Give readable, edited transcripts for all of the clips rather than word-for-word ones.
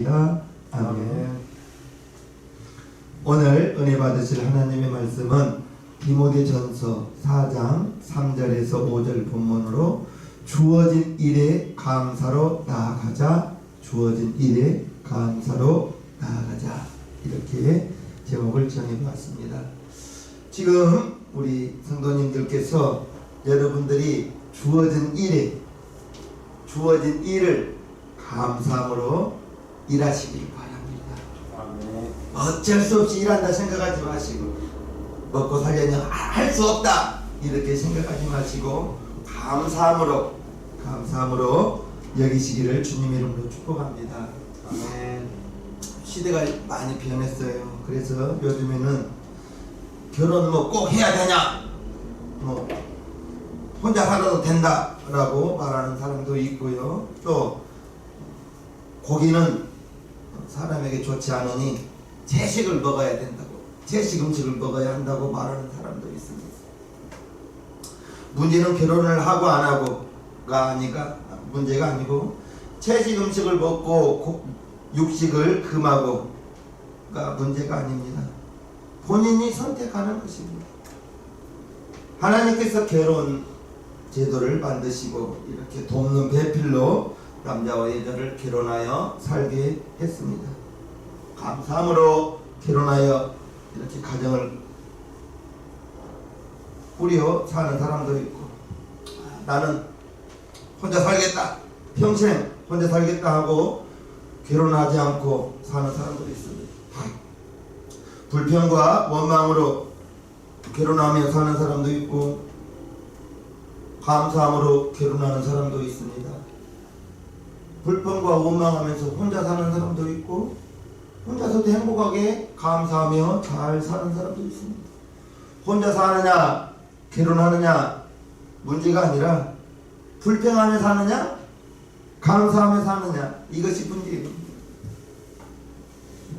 아멘. 오늘 은혜 받으실 하나님의 말씀은 디모데전서 4장 3절에서 5절 본문으로 주어진 일에 감사로 나아가자, 주어진 일에 감사로 나아가자, 이렇게 제목을 정해보았습니다. 지금 우리 성도님들께서 여러분들이 주어진 일을 감사함으로 일하시길 바랍니다. 어쩔 수 없이 일한다 생각하지 마시고, 먹고 살려면 할 수 없다 이렇게 생각하지 마시고 감사함으로 여기시기를 주님 이름으로 축복합니다. 시대가 많이 변했어요. 그래서 요즘에는 결혼 뭐 꼭 해야 되냐, 뭐 혼자 살아도 된다 라고 말하는 사람도 있고요. 또 고기는 사람에게 좋지 않으니 채식을 먹어야 된다고, 채식 음식을 먹어야 한다고 말하는 사람도 있습니다. 문제는 결혼을 하고 안 하고가 문제가 아니고, 채식 음식을 먹고 육식을 금하고가 문제가 아닙니다. 본인이 선택하는 것입니다. 하나님께서 결혼 제도를 만드시고 이렇게 돕는 배필로 남자와 여자를 결혼하여 살게 했습니다. 감사함으로 결혼하여 이렇게 가정을 꾸려 사는 사람도 있고, 나는 혼자 살겠다, 평생 혼자 살겠다 하고 결혼하지 않고 사는 사람도 있습니다. 불평과 원망으로 결혼하며 사는 사람도 있고, 감사함으로 결혼하는 사람도 있습니다. 불평과 원망하면서 혼자 사는 사람도 있고, 혼자서도 행복하게 감사하며 잘 사는 사람도 있습니다. 혼자 사느냐 결혼하느냐 문제가 아니라 불평하며 사느냐 감사하며 사느냐, 이것이 문제입니다.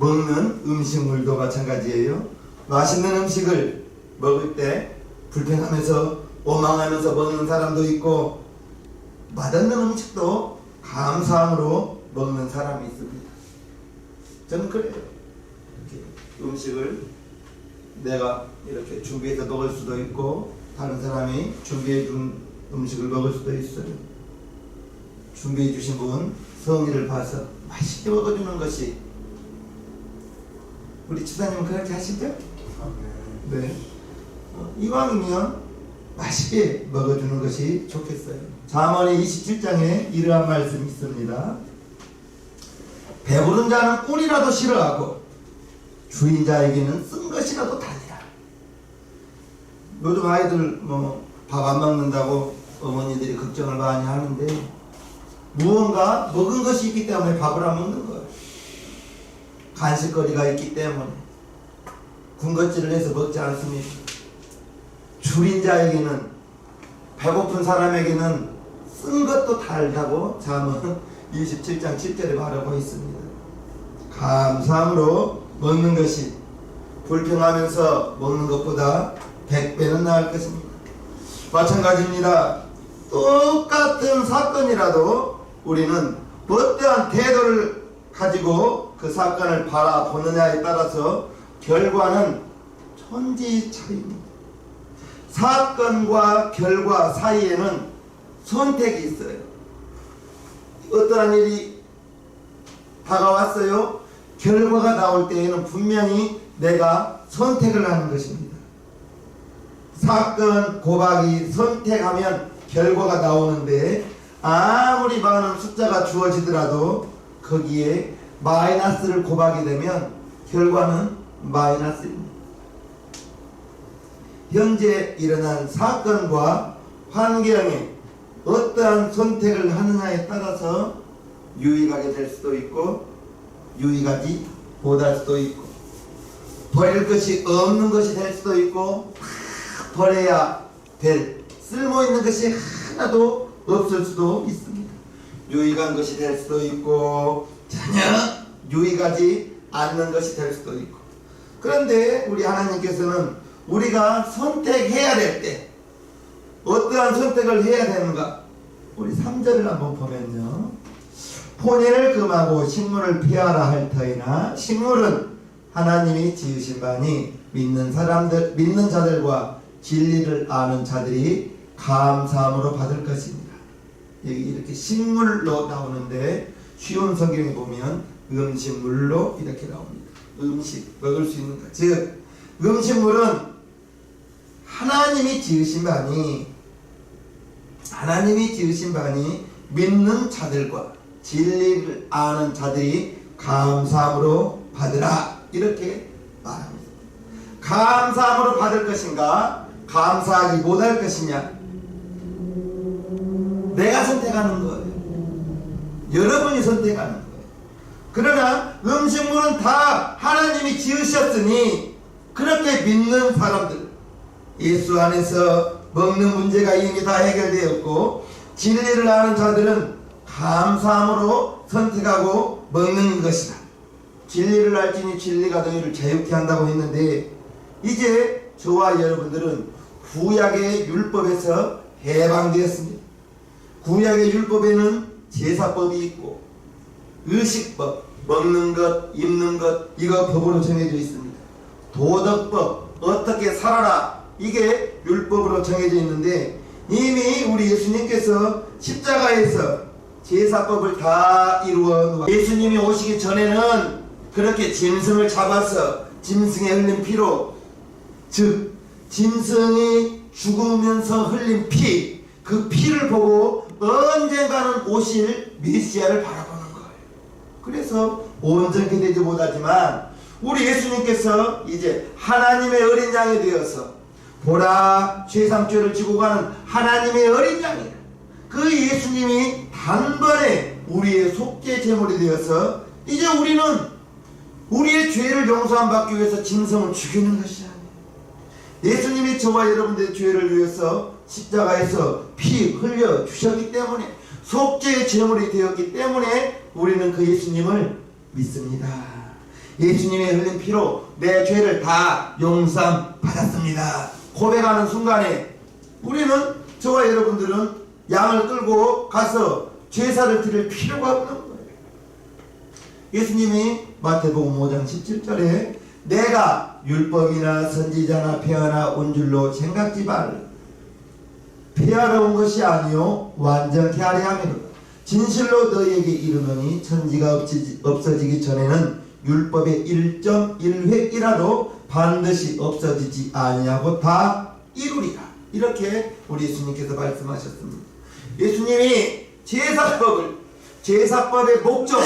먹는 음식물도 마찬가지예요. 맛있는 음식을 먹을 때 불평하면서 원망하면서 먹는 사람도 있고, 맛없는 음식도 감사함으로 먹는 사람이 있습니다. 저는 그래요. 이렇게 음식을 내가 이렇게 준비해서 먹을 수도 있고, 다른 사람이 준비해 준 음식을 먹을 수도 있어요. 준비해 주신 분 성의를 봐서 맛있게 먹어주는 것이, 우리 집사님은 그렇게 하시죠? 네. 이왕이면 맛있게 먹어주는 것이 좋겠어요. 잠언의 27장에 이러한 말씀이 있습니다. 배부른 자는 꿀이라도 싫어하고 주인 자에게는 쓴 것이라도 다니라. 요즘 아이들 밥 안 먹는다고 어머니들이 걱정을 많이 하는데, 무언가 먹은 것이 있기 때문에 밥을 안 먹는 거예요. 간식거리가 있기 때문에 군것질을 해서 먹지 않습니까? 줄인 자에게는, 배고픈 사람에게는 쓴 것도 달다고 잠언 27장 7절에 말하고 있습니다. 감사함으로 먹는 것이 불평하면서 먹는 것보다 100배는 나을 것입니다. 마찬가지입니다. 똑같은 사건이라도 우리는 어떠한 태도를 가지고 그 사건을 바라보느냐에 따라서 결과는 천지 차이입니다. 사건과 결과 사이에는 선택이 있어요. 어떠한 일이 다가왔어요. 결과가 나올 때에는 분명히 내가 선택을 하는 것입니다. 사건, 고박이 선택하면 결과가 나오는데, 아무리 많은 숫자가 주어지더라도 거기에 마이너스를 곱하게 되면 결과는 마이너스입니다. 현재 일어난 사건과 환경에 어떠한 선택을 하느냐에 따라서 유익하게 될 수도 있고 유익하지 못할 수도 있고, 버릴 것이 없는 것이 될 수도 있고, 버려야 될 쓸모있는 것이 하나도 없을 수도 있습니다. 유익한 것이 될 수도 있고 전혀 유익하지 않는 것이 될 수도 있고. 그런데 우리 하나님께서는 우리가 선택해야 될 때 어떠한 선택을 해야 되는가, 우리 3절을 한번 보면요, 혼인을 금하고 식물을 피하라 할 터이나 식물은 하나님이 지으신 바니 믿는 자들과 진리를 아는 자들이 감사함으로 받을 것입니다. 여기 이렇게 식물로 나오는데 쉬운 성경에 보면 음식물로 이렇게 나옵니다. 음식, 먹을 수 있는 것. 즉 음식물은 하나님이 지으신 바니 믿는 자들과 진리를 아는 자들이 감사함으로 받으라 이렇게 말합니다. 감사함으로 받을 것인가 감사하지 못할 것이냐, 내가 선택하는 거예요. 여러분이 선택하는 거예요. 그러나 음식물은 다 하나님이 지으셨으니 그렇게 믿는 사람들, 예수 안에서 먹는 문제가 이미 다 해결되었고 진리를 아는 자들은 감사함으로 선택하고 먹는 것이다. 진리를 알지니 진리가 너희를 자유케 한다고 했는데 이제 저와 여러분들은 구약의 율법에서 해방되었습니다. 구약의 율법에는 제사법이 있고 의식법, 먹는 것, 입는 것, 이거 법으로 정해져 있습니다. 도덕법, 어떻게 살아라, 이게 율법으로 정해져 있는데 이미 우리 예수님께서 십자가에서 제사법을 다 이루어 놓았습니다. 예수님이 오시기 전에는 그렇게 짐승을 잡아서 짐승에 흘린 피로, 즉 짐승이 죽으면서 흘린 피, 그 피를 보고 언젠가는 오실 메시아를 바라보는 거예요. 그래서 온전히 되지 못하지만 우리 예수님께서 이제 하나님의 어린 양이 되어서 보라 죄상죄를 지고 가는 하나님의 어린 양이라, 그 예수님이 단번에 우리의 속죄 제물이 되어서 이제 우리는 우리의 죄를 용서함 받기 위해서 짐승을 죽이는 것이 아니에요. 예수님이 저와 여러분들의 죄를 위해서 십자가에서 피 흘려 주셨기 때문에, 속죄의 제물이 되었기 때문에 우리는 그 예수님을 믿습니다. 예수님의 흘린 피로 내 죄를 다 용서함 받았습니다. 고백하는 순간에 우리는, 저와 여러분들은 양을 끌고 가서 제사를 드릴 필요가 없는 거예요. 예수님이 마태복음 5장 17절에 내가 율법이나 선지자나 폐하나 온 줄로 생각지 말라. 폐하러 온 것이 아니요 완전케 하려 함이로다. 진실로 너희에게 이르노니 천지가 없어지기 전에는 율법의 1.1획이라도 반드시 없어지지 아니하고 다 이루리라. 이렇게 우리 예수님께서 말씀하셨습니다. 예수님이 제사법의 목적,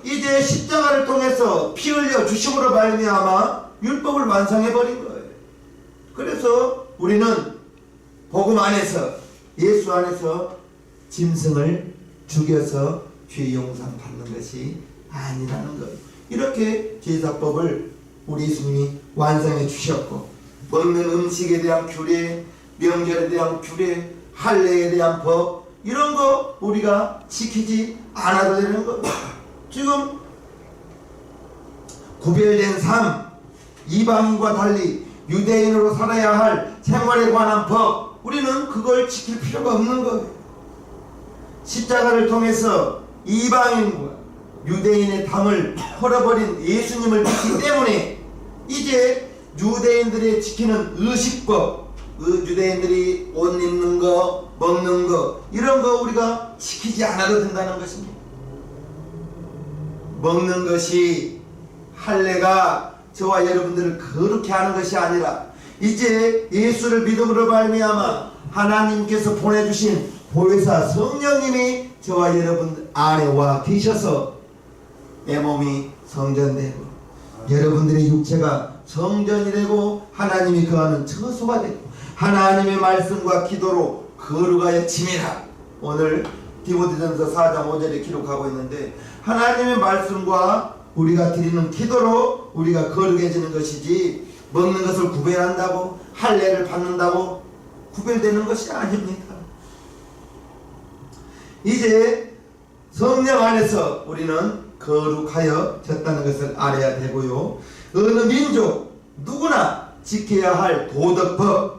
이제 십자가를 통해서 피 흘려 주심으로 말미암아 율법을 완성해 버린 거예요. 그래서 우리는 복음 안에서, 예수 안에서 짐승을 죽여서 죄 용서 받는 것이 아니라는 거예요. 이렇게 제사법을 우리 예수님이 완성해 주셨고, 먹는 음식에 대한 규례, 명절에 대한 규례, 할례에 대한 법, 이런 거 우리가 지키지 않아도 되는 거. 지금 구별된 삶, 이방인과 달리 유대인으로 살아야 할 생활에 관한 법, 우리는 그걸 지킬 필요가 없는 거예요. 십자가를 통해서 이방인과 유대인의 담을 헐어버린 예수님을 믿기 때문에 이제 유대인들이 지키는 의식법, 유대인들이 옷 입는 거, 먹는 거, 이런 거 우리가 지키지 않아도 된다는 것입니다. 먹는 것이, 할례가 저와 여러분들을 거룩해 하는 것이 아니라 이제 예수를 믿음으로 말미암아 하나님께서 보내주신 보혜사 성령님이 저와 여러분 안에 와 계셔서 내 몸이 성전되고 여러분들의 육체가 성전이 되고 하나님이 거하는 처소가 되고 하나님의 말씀과 기도로 거룩하여 지매라. 오늘 디모데전서 4장 5절에 기록하고 있는데, 하나님의 말씀과 우리가 드리는 기도로 우리가 거룩해지는 것이지, 먹는 것을 구별한다고, 할례를 받는다고 구별되는 것이 아닙니다. 이제 성령 안에서 우리는 거룩하여 졌다는 것을 알아야 되고요. 어느 민족 누구나 지켜야 할 도덕법,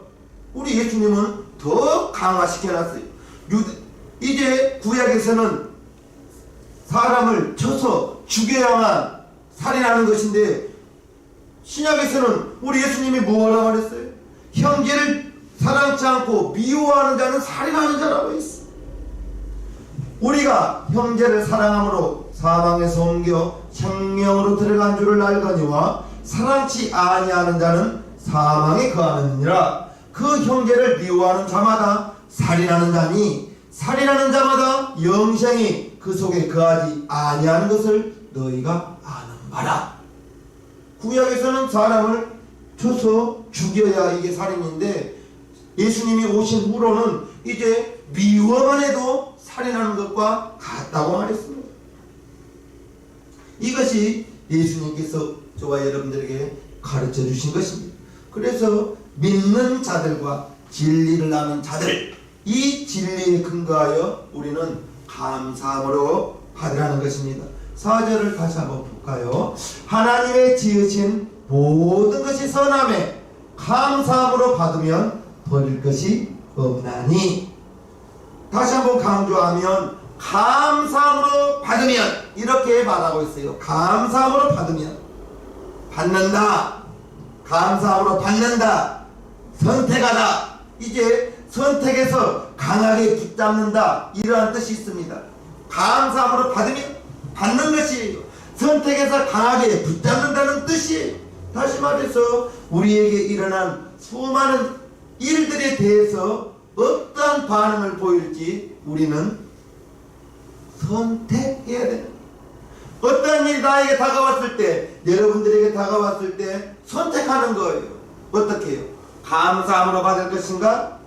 우리 예수님은 더 강화시켜놨어요. 이제 구약에서는 사람을 쳐서 죽여야만 살인하는 것인데, 신약에서는 우리 예수님이 뭐라고 말했어요? 형제를 사랑치 않고 미워하는 자는 살인하는 자라고 했어. 우리가 형제를 사랑함으로 사망에서 옮겨 생명으로 들어간 줄을 알거니와 사랑치 아니하는 자는 사망에 거하느니라. 그 형제를 미워하는 자마다 살인하는 자니 살인하는 자마다 영생이 그 속에 거하지 아니하는 것을 너희가 아는 바라. 구약에서는 사람을 쳐서 죽여야 이게 살인인데, 예수님이 오신 후로는 이제 미워만 해도 살인하는 것과 같다고 말했습니다. 이것이 예수님께서 저와 여러분들에게 가르쳐 주신 것입니다. 그래서 믿는 자들과 진리를 아는 자들, 이 진리에 근거하여 우리는 감사함으로 받으라는 것입니다. 4절을 다시 한번 볼까요? 하나님의 지으신 모든 것이 선함에 감사함으로 받으면 버릴 것이 없나니. 다시 한번 강조하면 감사함으로 받으면, 이렇게 말하고 있어요. 감사함으로 받으면, 받는다, 감사함으로 받는다, 선택하다. 이제 선택해서 강하게 붙잡는다, 이러한 뜻이 있습니다. 감사함으로 받으면 받는 것이에요. 선택해서 강하게 붙잡는다는 뜻이에요. 다시 말해서 우리에게 일어난 수많은 일들에 대해서 어떠한 반응을 보일지 우리는 선택해야 되는 거예요. 어떠한 일이 나에게 다가왔을 때, 여러분들에게 다가왔을 때 선택하는 거예요. 어떻게 해요? 감사함으로 받을 것인가?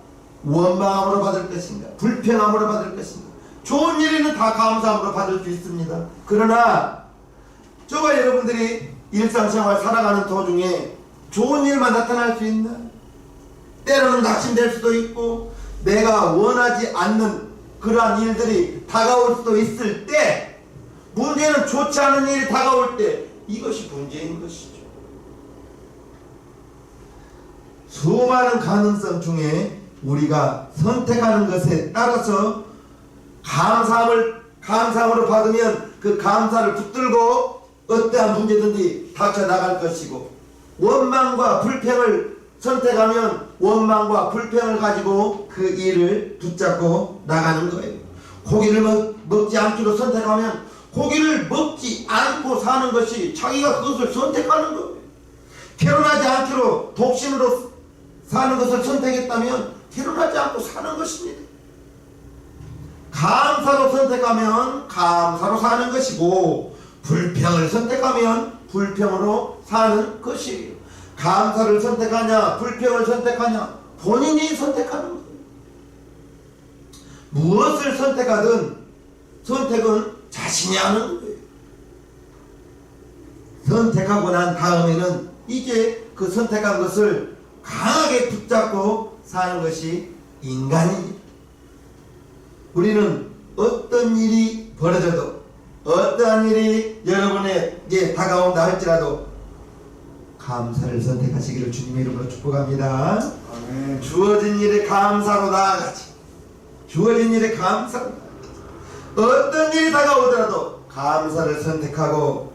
원망함으로 받을 것인가? 불평함으로 받을 것인가? 좋은 일에는 다 감사함으로 받을 수 있습니다. 그러나 저와 여러분들이 일상생활 살아가는 도중에 좋은 일만 나타날 수 있나? 때로는 낙심될 수도 있고 내가 원하지 않는 그러한 일들이 다가올 수도 있을 때, 문제는 좋지 않은 일이 다가올 때 이것이 문제인 것이죠. 수많은 가능성 중에 우리가 선택하는 것에 따라서 감사함으로 받으면 그 감사를 붙들고 어떠한 문제든지 닥쳐나갈 것이고, 원망과 불평을 선택하면 원망과 불평을 가지고 그 일을 붙잡고 나가는 거예요. 고기를 먹지 않기로 선택하면 고기를 먹지 않고 사는 것이 자기가 그것을 선택하는 거예요. 결혼하지 않기로 독신으로 사는 것을 선택했다면 결혼하지 않고 사는 것입니다. 감사로 선택하면 감사로 사는 것이고, 불평을 선택하면 불평으로 사는 것이에요. 감사를 선택하냐 불평을 선택하냐 본인이 선택하는 거예요. 무엇을 선택하든 선택은 자신이 하는 거예요. 선택하고 난 다음에는 이제 그 선택한 것을 강하게 붙잡고 사는 것이 인간입니다. 우리는 어떤 일이 벌어져도, 어떠한 일이 여러분에게 다가온다 할지라도 감사를 선택하시기를 주님의 이름으로 축복합니다. 아멘. 주어진 일에 감사로 나아가지. 주어진 일에 감사로 나아가지. 어떤 일이 다가오더라도 감사를 선택하고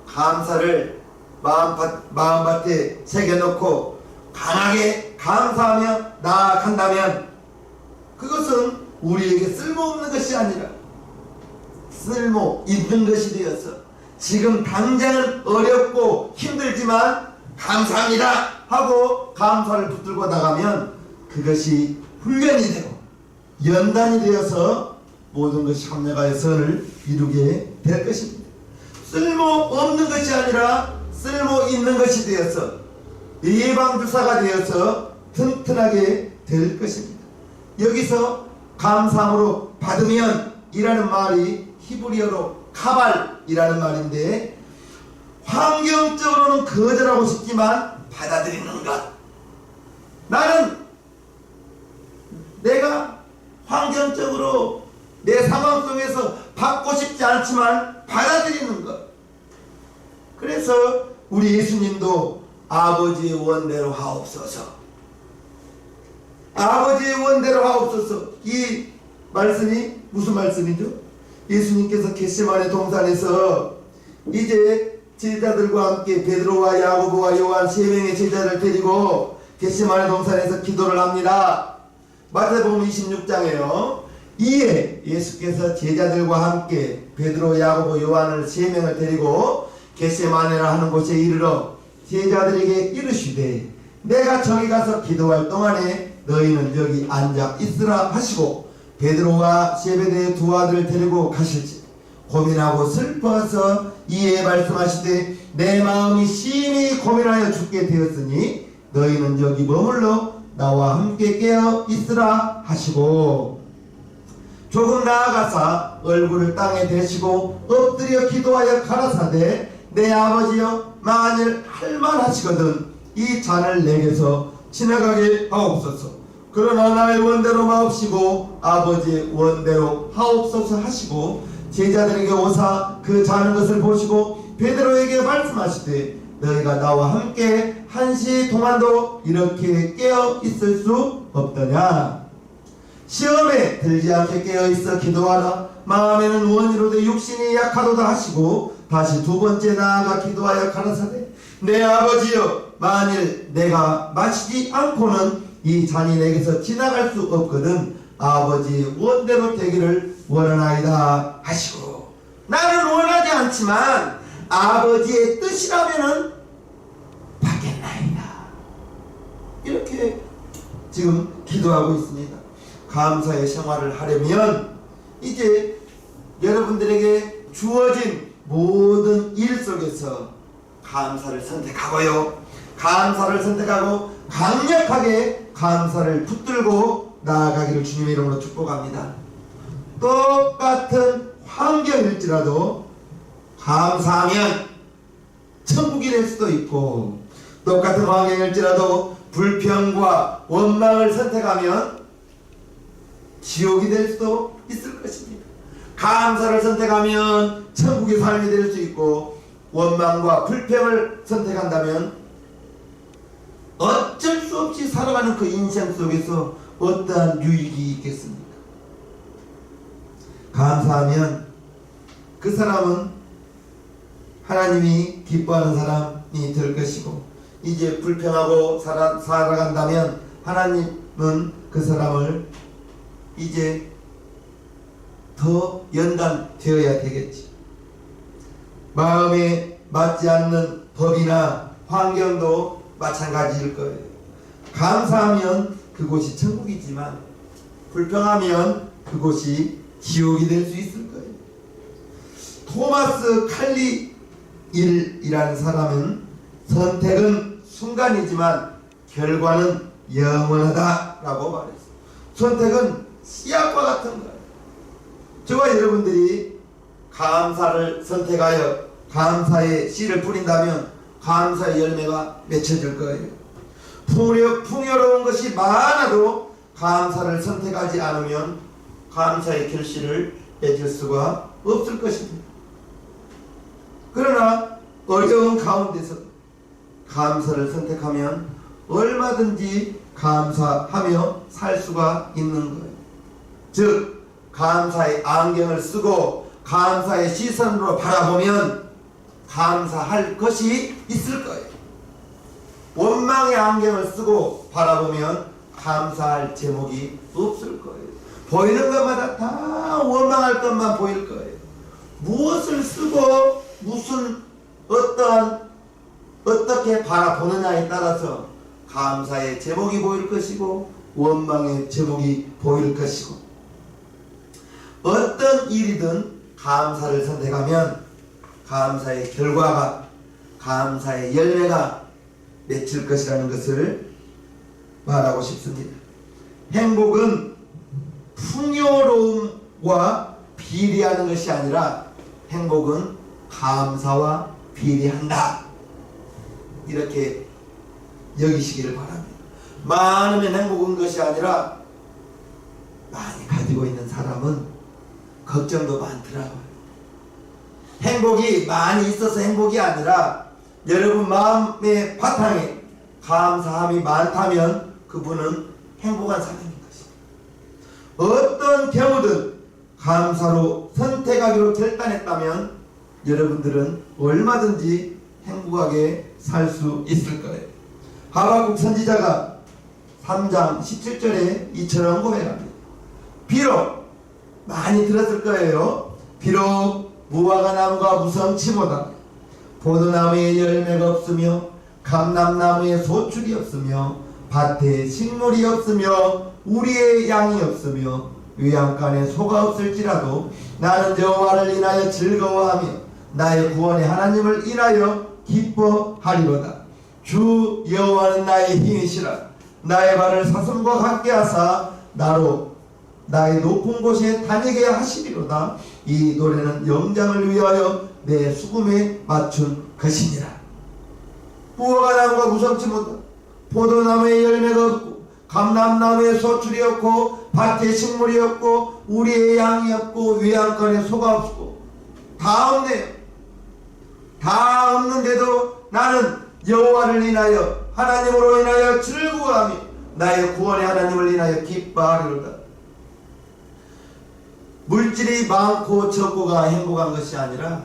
감사를 마음밭에 새겨놓고 강하게 감사하며 나아간다면 그것은 우리에게 쓸모없는 것이 아니라 쓸모 있는 것이 되어서, 지금 당장은 어렵고 힘들지만 감사합니다 하고 감사를 붙들고 나가면 그것이 훈련이 되고 연단이 되어서 모든 것이 합력하여 선을 이루게 될 것입니다. 쓸모없는 것이 아니라 쓸모 있는 것이 되어서 예방주사가 되어서 튼튼하게 될 것입니다. 여기서 감사함으로 받으면 이라는 말이 히브리어로 카발이라는 말인데, 환경적으로는 거절하고 싶지만 받아들이는 것. 나는 내가 환경적으로 내 상황 속에서 받고 싶지 않지만 받아들이는 것. 그래서 우리 예수님도 아버지의 원대로 하옵소서, 아버지의 원대로 하옵소서, 이 말씀이 무슨 말씀이죠? 예수님께서 겟세마네 동산에서 이제 제자들과 함께 베드로와 야고보와 요한 세 명의 제자를 데리고 겟세마네 동산에서 기도를 합니다. 마태복음 26장에요. 이에 예수께서 제자들과 함께 베드로, 야고보, 요한을 세 명을 데리고 겟세마네라 하는 곳에 이르러 제자들에게 이르시되 내가 저기 가서 기도할 동안에 너희는 여기 앉아 있으라 하시고 베드로와 세베대의 두 아들을 데리고 가실지 고민하고 슬퍼서 이에 말씀하시되 내 마음이 심히 고민하여 죽게 되었으니 너희는 여기 머물러 나와 함께 깨어 있으라 하시고 조금 나아가사 얼굴을 땅에 대시고 엎드려 기도하여 가라사대 내 아버지여 만일 할만하시거든 이 잔을 내게서 지나가게 하옵소서. 그러나 나의 원대로 마옵시고 아버지의 원대로 하옵소서 하시고 제자들에게 오사 그 자는 것을 보시고 베드로에게 말씀하시되 너희가 나와 함께 한시 동안도 이렇게 깨어 있을 수 없더냐. 시험에 들지 않게 깨어 있어 기도하라. 마음에는 원이로되 육신이 약하도다 하시고 다시 두 번째 나아가 기도하여 가라사대 내 아버지여 만일 내가 마시지 않고는 이 잔이 내게서 지나갈 수 없거든 아버지의 원대로 되기를 원하나이다 하시고 나는 원하지 않지만 아버지의 뜻이라면은 받겠나이다. 이렇게 지금 기도하고 있습니다. 감사의 생활을 하려면 이제 여러분들에게 주어진 모든 일 속에서 감사를 선택하고요. 감사를 선택하고 강력하게 감사를 붙들고 나아가기를 주님의 이름으로 축복합니다. 똑같은 환경일지라도 감사하면 천국이 될 수도 있고 똑같은 환경일지라도 불평과 원망을 선택하면 지옥이 될 수도 있을 것입니다. 감사를 선택하면 천국의 삶이 될 수 있고 원망과 불평을 선택한다면 어쩔 수 없이 살아가는 그 인생 속에서 어떠한 유익이 있겠습니까? 감사하면 그 사람은 하나님이 기뻐하는 사람이 될 것이고 이제 불평하고 살아간다면 하나님은 그 사람을 이제 더 연단되어야 되겠지. 마음에 맞지 않는 법이나 환경도 마찬가지일 거예요. 감사하면 그곳이 천국이지만 불평하면 그곳이 지옥이 될 수 있을 거예요. 토마스 칼리일이라는 사람은 선택은 순간이지만 결과는 영원하다라고 말했어요. 선택은 씨앗과 같은 거예요. 저와 여러분들이 감사를 선택하여 감사의 씨를 뿌린다면 감사의 열매가 맺혀질 거예요. 풍요로운 것이 많아도 감사를 선택하지 않으면 감사의 결실을 맺을 수가 없을 것입니다. 그러나 어려운 가운데서 감사를 선택하면 얼마든지 감사하며 살 수가 있는 거예요. 즉 감사의 안경을 쓰고 감사의 시선으로 바라보면 감사할 것이 있을 거예요. 원망의 안경을 쓰고 바라보면 감사할 제목이 없을 거예요. 보이는 것마다 다 원망할 것만 보일 거예요. 무엇을 쓰고 무슨 어떻게 바라보느냐에 따라서 감사의 제목이 보일 것이고 원망의 제목이 보일 것이고 어떤 일이든 감사를 선택하면 감사의 결과가 감사의 열매가 맺힐 것이라는 것을 말하고 싶습니다. 행복은 풍요로움과 비례하는 것이 아니라 행복은 감사와 비례한다. 이렇게 여기시기를 바랍니다. 많으면 행복한 것이 아니라 많이 가지고 있는 사람은 걱정도 많더라고요. 행복이 많이 있어서 행복이 아니라 여러분 마음의 바탕에 감사함이 많다면 그분은 행복한 사람인 것입니다. 어떤 경우든 감사로 선택하기로 결단했다면 여러분들은 얼마든지 행복하게 살 수 있을 거예요. 하박국 선지자가 3장 17절에 이처럼 고백합니다. 비록 많이 들었을 거예요. 비록 무화과 나무가 무성치보다 포도나무에 열매가 없으며 감람나무에 소출이 없으며 밭에 식물이 없으며 우리의 양이 없으며 외양간에 소가 없을지라도 나는 여호와를 인하여 즐거워하며 나의 구원의 하나님을 인하여 기뻐하리로다. 주 여호와는 나의 힘이시라. 나의 발을 사슴과 같게 하사 나로 나의 높은 곳에 다니게 하시리로다. 이 노래는 영장을 위하여 내 수금에 맞춘 것이니라. 무화과 나무가 무성치 못하고 포도나무에 열매가 없고 감람나무에 소출이 없고 밭에 식물이 없고 우리의 양이 없고 외양간에 소가 없고 다 없네요. 다 없는데도 나는 여호와를 인하여 하나님으로 인하여 즐거워하며 나의 구원의 하나님을 인하여 기뻐하리로다. 물질이 많고 적고가 행복한 것이 아니라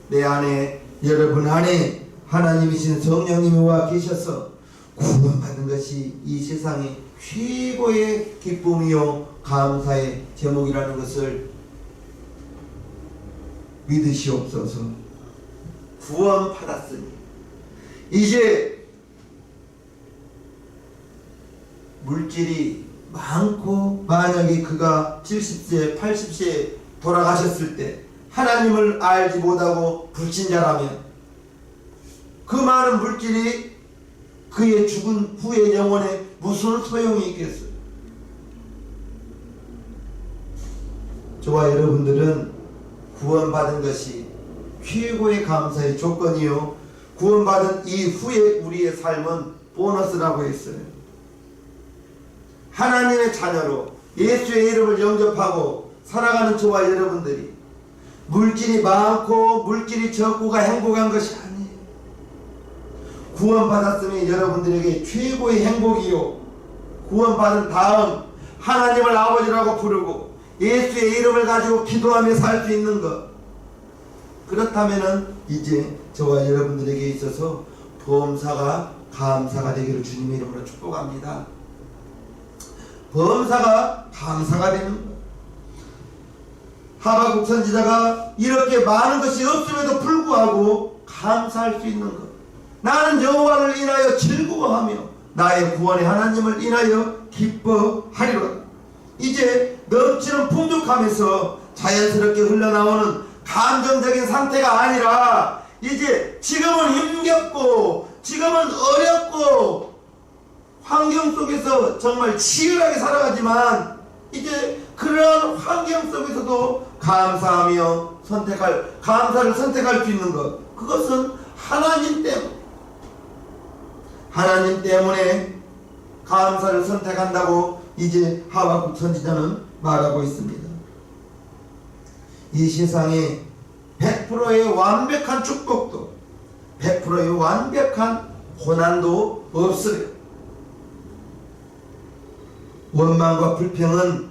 내 안에, 여러분 안에 하나님이신 성령님이 와 계셔서 구원받은 것이 이 세상의 최고의 기쁨이요 감사의 제목이라는 것을 믿으시옵소서. 구원받았으니 이제 물질이 많고 만약에 그가 70세 80세에 돌아가셨을 때 하나님을 알지 못하고 불신자라면 그 많은 물질이 그의 죽은 후의 영혼에 무슨 소용이 있겠어요? 저와 여러분들은 구원받은 것이 최고의 감사의 조건이요 구원받은 이후에 우리의 삶은 보너스라고 했어요. 하나님의 자녀로 예수의 이름을 영접하고 살아가는 저와 여러분들이 물질이 많고 물질이 적고가 행복한 것이 아니에요. 구원받았으면 여러분들에게 최고의 행복이요 구원받은 다음 하나님을 아버지라고 부르고 예수의 이름을 가지고 기도하며 살 수 있는 것, 그렇다면은 이제 저와 여러분들에게 있어서 범사가 감사가 되기를 주님의 이름으로 축복합니다. 범사가 감사가 되는 것. 하박국 선지자가 이렇게 많은 것이 없음에도 불구하고 감사할 수 있는 것. 나는 여호와를 인하여 즐거워하며 나의 구원의 하나님을 인하여 기뻐하리로다. 이제 넘치는 풍족함에서 자연스럽게 흘러나오는 감정적인 상태가 아니라 이제 지금은 힘겹고 지금은 어렵고 환경 속에서 정말 치열하게 살아가지만 이제 그러한 환경 속에서도 감사하며 감사를 선택할 수 있는 것, 그것은 하나님 때문에 감사를 선택한다고 이제 하박국 선지자는 말하고 있습니다. 이 세상에 100%의 완벽한 축복도 100%의 완벽한 고난도 없어요. 원망과 불평은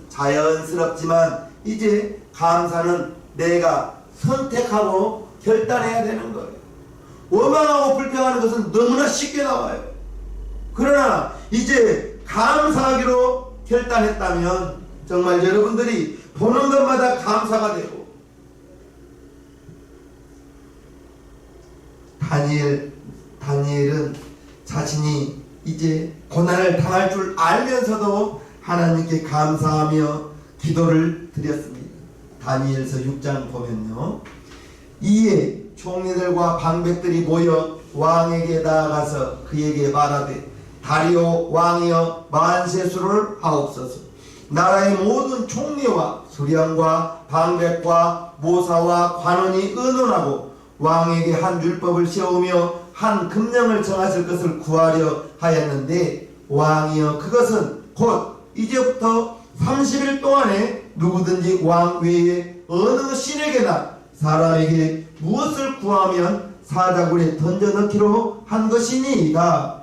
자연스럽지만 이제 감사는 내가 선택하고 결단해야 되는 거예요. 원망하고 불평하는 것은 너무나 쉽게 나와요. 그러나 이제 감사하기로 결단했다면 정말 여러분들이 보는 것마다 감사가 되고, 다니엘은 자신이 이제 고난을 당할 줄 알면서도 하나님께 감사하며 기도를 드렸습니다. 다니엘서 6장 보면요, 이에 총리들과 방백들이 모여 왕에게 나아가서 그에게 말하되 다리오 왕이여 만세수를 하옵소서. 나라의 모든 총리와 수령과 방백과 모사와 관원이 의논하고 왕에게 한 율법을 세우며 한 금령을 정하실 것을 구하려 하였는데 왕이여 그것은 곧 이제부터 30일 동안에 누구든지 왕 외에 어느 신에게나 사람에게 무엇을 구하면 사자굴에 던져넣기로 한 것이니이다.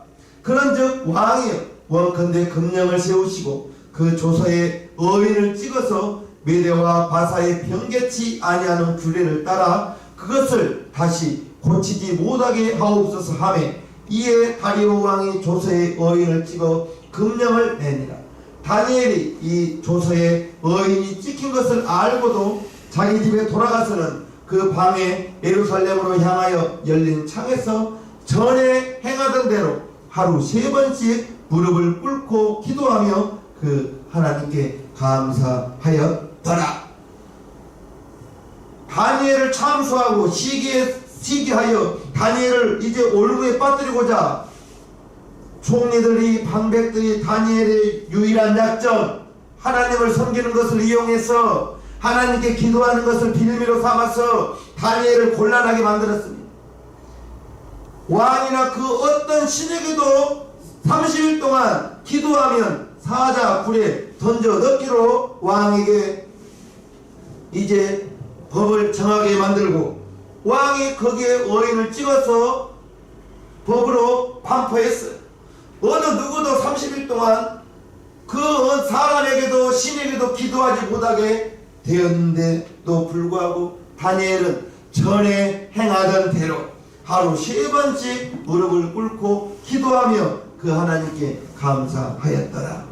그런즉 왕이여 원컨대 금령을 세우시고 그 조서에 어인을 찍어서 메대와 바사의 변개치 아니하는 규례를 따라 그것을 다시 고치지 못하게 하옵소서 하매 이에 다리오 왕이 조서에 어인을 찍어 금령을 내니라. 다니엘이 이 조서에 어인이 찍힌 것을 알고도 자기 집에 돌아가서는 그 방에 예루살렘으로 향하여 열린 창에서 전에 행하던 대로 하루 3번씩 무릎을 꿇고 기도하며 그 하나님께 감사하였더라. 다니엘을 참수하고 시기하여 다니엘을 이제 올무에 빠뜨리고자 총리들이 방백들이 다니엘의 유일한 약점 하나님을 섬기는 것을 이용해서 하나님께 기도하는 것을 빌미로 삼아서 다니엘을 곤란하게 만들었습니다. 왕이나 그 어떤 신에게도 30일 동안 기도하면 사자 굴에 던져 넣기로 왕에게 이제 법을 정하게 만들고 왕이 거기에 어인을 찍어서 법으로 반포했어요. 어느 누구도 30일 동안 그 사람에게도 신에게도 기도하지 못하게 되었는데도 불구하고 다니엘은 전에 행하던 대로 하루 3번씩 무릎을 꿇고 기도하며 그 하나님께 감사하였더라.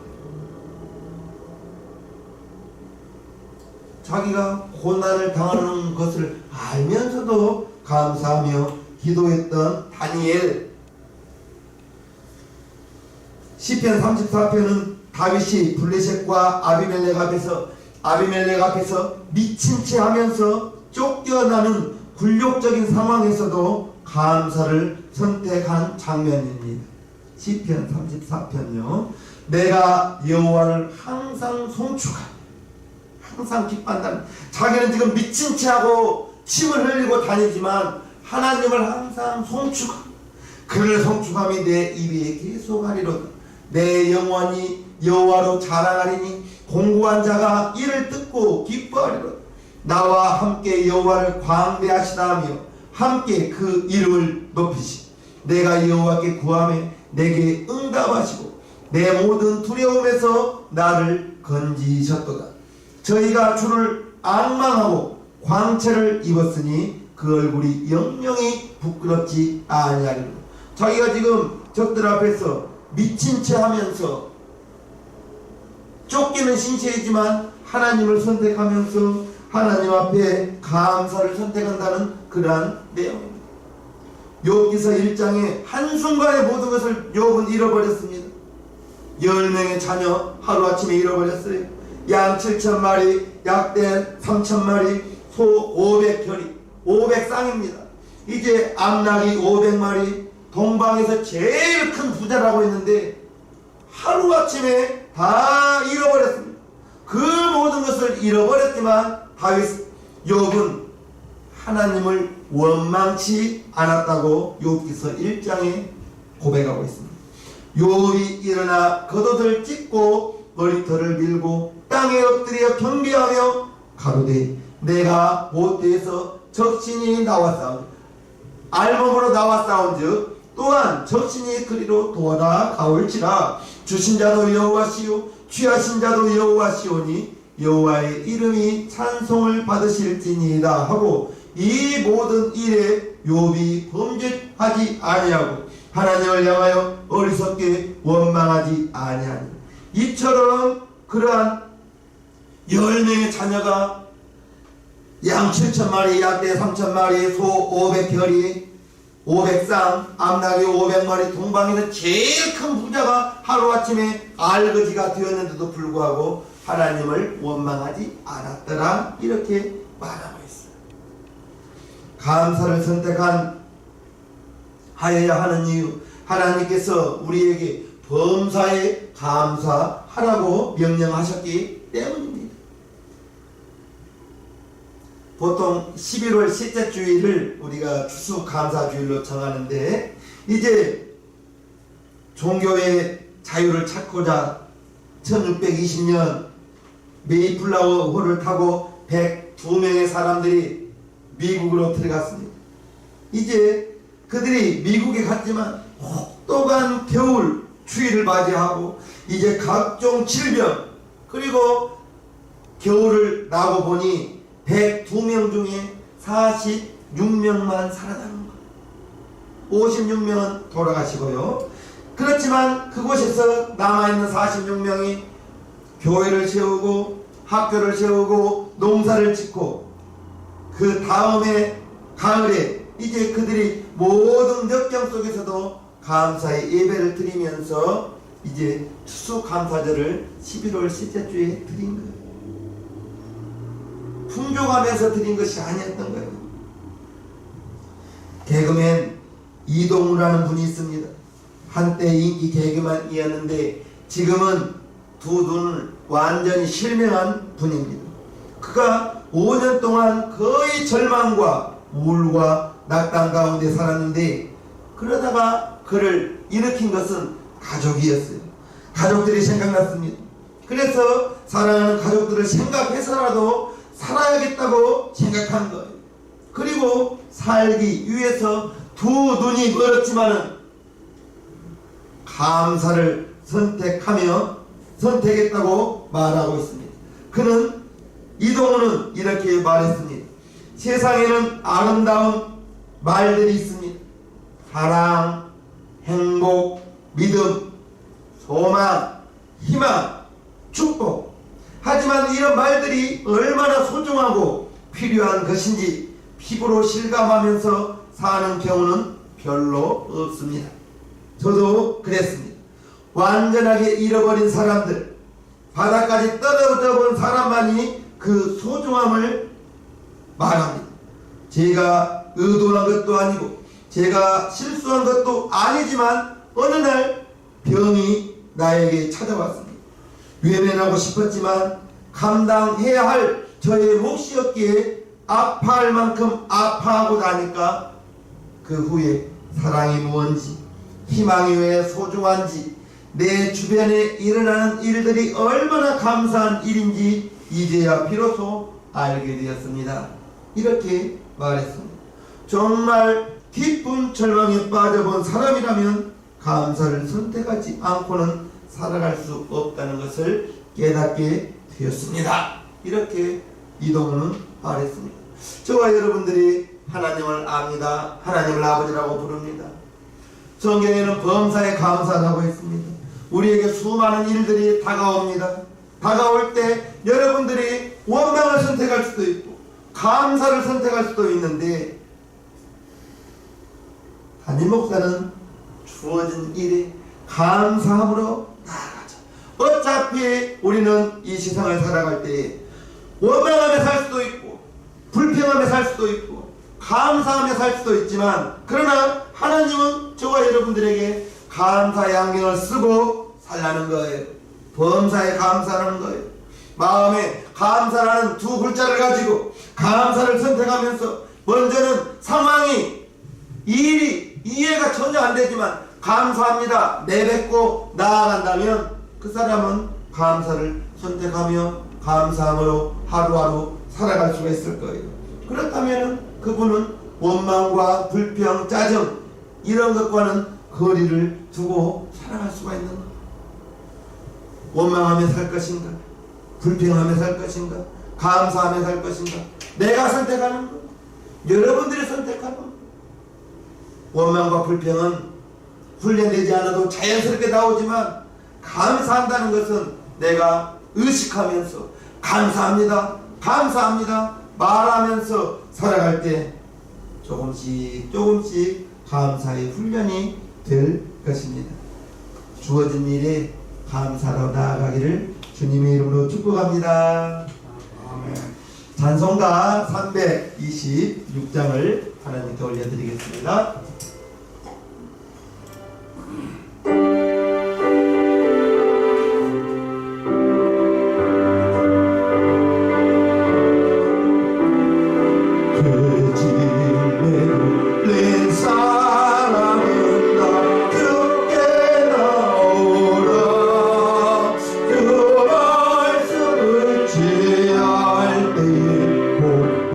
자기가 고난을 당하는 것을 알면서도 감사하며 기도했던 다니엘. 시편 34편은 다윗이 블레셋과 아비멜렉 앞에서 미친 채 하면서 쫓겨나는 굴욕적인 상황에서도 감사를 선택한 장면입니다. 시편 34편요. 내가 여호와를 항상 송축하며 항상 기뻐한다는, 자기는 지금 미친 채 하고 침을 흘리고 다니지만 하나님을 항상 송축하며 그를 송축함이 내 입에 계속하리로다. 내 영혼이 여호와로 자랑하리니 공고한 자가 이를 듣고 기뻐하리로다. 나와 함께 여호와를 광대하시다 하며 함께 그 이름을 높이시. 내가 여호와께 구하며 내게 응답하시고 내 모든 두려움에서 나를 건지셨도다. 저희가 주를 앙망하고 광채를 입었으니 그 얼굴이 영영이 부끄럽지 아니하리로다. 자기가 지금 적들 앞에서 미친 채 하면서 쫓기는 신세이지만 하나님을 선택하면서 하나님 앞에 감사를 선택한다는 그러한 내용입니다. 욥기서 1장에 한순간에 모든 것을 욥은 잃어버렸습니다. 10명의 자녀 하루아침에 잃어버렸어요. 양 7,000마리, 약대 3,000마리, 소 500결이, 500쌍입니다. 이제 암낙이 500마리, 동방에서 제일 큰 부자라고 했는데 하루아침에 다 잃어버렸습니다. 그 모든 것을 잃어버렸지만 욥은 하나님을 원망치 않았다고 욥기서 1장에 고백하고 있습니다. 욥이 일어나 겉옷을 찢고 머리털을 밀고 땅에 엎드려 경배하며 가로되 내가 못되어서 적신이 나와 싸운 알몸으로 나와 싸운즉 또한 적신이 그리로 돌아가올지라. 주신 자도 여호와시요 취하신 자도 여호와시오니 여호와의 이름이 찬송을 받으실지니이다 하고 이 모든 일에 욥이 범죄하지 아니하고 하나님을 향하여 어리석게 원망하지 아니하니. 이처럼 그러한 10명의 자녀가 양 7,000마리, 약대 3,000마리, 소 500결이, 500쌍, 암낙이 500마리, 동방에서 제일 큰 부자가 하루아침에 알거지가 되었는데도 불구하고 하나님을 원망하지 않았더라. 이렇게 말하고 있어요. 감사를 선택한 하여야 하는 이유, 하나님께서 우리에게 범사에 감사하라고 명령하셨기 때문입니다. 보통 11월 셋째 주일을 우리가 추수감사주일로 정하는데 이제 종교의 자유를 찾고자 1620년 메이플라워호를 타고 102명의 사람들이 미국으로 들어갔습니다. 이제 그들이 미국에 갔지만 혹독한 겨울 추위를 맞이하고 이제 각종 질병 그리고 겨울을 나고 보니 102명 중에 46명만 살아나는 거예요. 56명은 돌아가시고요. 그렇지만 그곳에서 남아있는 46명이 교회를 세우고 학교를 세우고 농사를 짓고 그 다음에 가을에 이제 그들이 모든 역경 속에서도 감사의 예배를 드리면서 이제 추수감사절을 11월 셋째 주에 드린 거예요. 풍족하면서 드린 것이 아니었던 거예요. 개그맨 이동우라는 분이 있습니다. 한때 인기 개그맨이었는데 지금은 두 눈을 완전히 실명한 분입니다. 그가 5년 동안 거의 절망과 우울과 낙담 가운데 살았는데 그러다가 그를 일으킨 것은 가족이었어요. 가족들이 생각났습니다. 그래서 사랑하는 가족들을 생각해서라도 살아야겠다고 생각한 거예요. 그리고 살기 위해서 두 눈이 멀었지만은 감사를 선택했다고 말하고 있습니다. 그는 이동우는 이렇게 말했습니다. 세상에는 아름다운 말들이 있습니다. 사랑, 행복, 믿음, 소망, 희망, 축복. 하지만 이런 말들이 얼마나 소중하고 필요한 것인지 피부로 실감하면서 사는 경우는 별로 없습니다. 저도 그랬습니다. 완전하게 잃어버린 사람들, 바닥까지 떨어져 본 사람만이 그 소중함을 말합니다. 제가 의도한 것도 아니고 제가 실수한 것도 아니지만 어느 날 병이 나에게 찾아왔습니다. 외면하고 싶었지만 감당해야 할 저의 몫이었기에 아파할 만큼 아파하고 나니까 그 후에 사랑이 무언지, 희망이 왜 소중한지, 내 주변에 일어나는 일들이 얼마나 감사한 일인지 이제야 비로소 알게 되었습니다. 이렇게 말했습니다. 정말 깊은 절망에 빠져본 사람이라면 감사를 선택하지 않고는 살아갈 수 없다는 것을 깨닫게 되었습니다. 이렇게 이동우는 말했습니다. 저와 여러분들이 하나님을 압니다. 하나님을 아버지라고 부릅니다. 성경에는 범사에 감사라고 했습니다. 우리에게 수많은 일들이 다가옵니다. 다가올 때 여러분들이 원망을 선택할 수도 있고 감사를 선택할 수도 있는데 담임 목사는 주어진 일에 감사함으로 나아가죠. 어차피 우리는 이 세상을 살아갈 때 원망하며 살 수도 있고 불평하며 살 수도 있고 감사하며 살 수도 있지만 그러나 하나님은 저와 여러분들에게 감사의 안경을 쓰고 살라는 거예요. 범사에 감사하는 거예요. 마음에 감사라는 두 글자를 가지고 감사를 선택하면서 먼저는 상황이 일이 이해가 전혀 안 되지만 감사합니다 내뱉고 나아간다면 그 사람은 감사를 선택하며 감사함으로 하루하루 살아갈 수가 있을 거예요. 그렇다면 그분은 원망과 불평, 짜증 이런 것과는 거리를 두고 살아갈 수가 있는 거예요. 원망하며 살 것인가? 불평하며 살 것인가? 감사하며 살 것인가? 내가 선택하는 거, 여러분들이 선택하는 거. 원망과 불평은 훈련되지 않아도 자연스럽게 나오지만 감사한다는 것은 내가 의식하면서 감사합니다, 감사합니다 말하면서 살아갈 때 조금씩 감사의 훈련이 될 것입니다. 주어진 일에 감사로 나아가기를 주님의 이름으로 축복합니다. 아멘. 찬송가 326장을 하나님께 올려드리겠습니다.